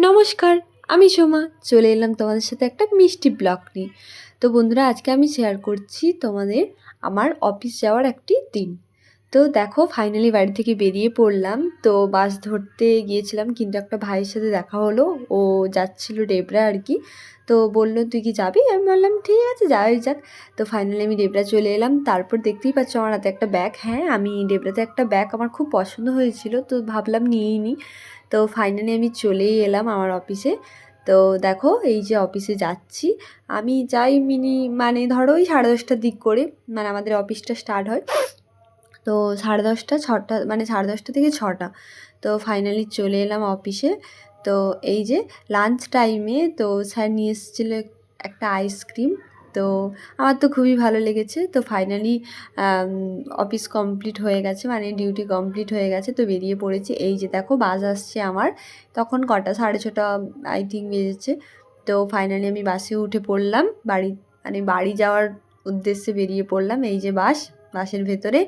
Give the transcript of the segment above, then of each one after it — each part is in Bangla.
নমস্কার, আমি সোমা। চলে এলাম তোমাদের সাথে একটা মিষ্টি ব্লগ নিয়ে। তো বন্ধুরা, আজকে আমি শেয়ার করছি তোমাদের আমার অফিস যাওয়ার একটি দিন। তো দেখো, ফাইনালি বাড়ি থেকে বেরিয়ে পড়লাম। তো বাস ধরতে গিয়েছিলাম, কিন্তু একটা ভাইয়ের সাথে দেখা হলো। ও যাচ্ছিল ডেবরা আর কি। তো বললো, তুই কি যাবি? আমি বললাম ঠিক আছে, যাওয়াই যাক। তো ফাইনালি আমি ডেবরা চলে এলাম। তারপর দেখতেই পাচ্ছ আমার হাতে একটা ব্যাগ। হ্যাঁ, আমি ডেবরাতে একটা ব্যাগ আমার খুব পছন্দ হয়েছিল, তো ভাবলাম নিয়েই নিই। তো ফাইনালি আমি চলেই এলাম আমার অফিসে। তো দেখো, এই যে অফিসে যাচ্ছি, আমি যাই মানে ধরো ওই 10:30টার দিক করে, মানে আমাদের অফিসটা স্টার্ট হয়। তো 10:30 6টা, মানে 10:30 থেকে 6টা। তো ফাইনালি চলে এলাম অফিসে। তো এই যে লাঞ্চ টাইমে তো স্যার নিয়ে এসেছিলো একটা আইসক্রিম। তো আমার তো খুবই ভালো লেগেছে। তো ফাইনালি অফিস কমপ্লিট হয়ে গেছে, মানে ডিউটি কমপ্লিট হয়ে গেছে। তো বেরিয়ে পড়েছি। এই যে দেখো, বাস আসছে আমার। তখন কটা, 6:30 আই থিঙ্ক বেজেছে। তো ফাইনালি আমি বাসে উঠে পড়লাম, মানে বাড়ি যাওয়ার উদ্দেশ্যে বেরিয়ে পড়লাম। এই যে বাসের ভেতরে।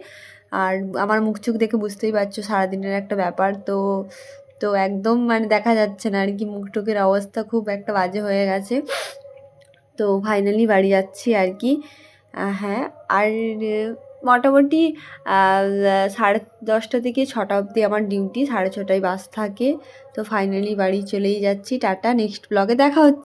আর আমার মুখ চোখ দেখে বুঝতেই পারছো সারাদিনের একটা ব্যাপার। তো তো একদম মানে দেখা যাচ্ছে না আর কি, মুখ টুকের অবস্থা খুব একটা বাজে হয়ে গেছে। তো ফাইনালি বাড়ি যাচ্ছি আর কি। হ্যাঁ, আর মোটামুটি 10:30 থেকে 6টা অবধি আমার ডিউটি, 6:30টায় বাস থাকে। তো ফাইনালি বাড়ি চলেই যাচ্ছি। টাটা, নেক্সট ব্লগে দেখা হচ্ছে।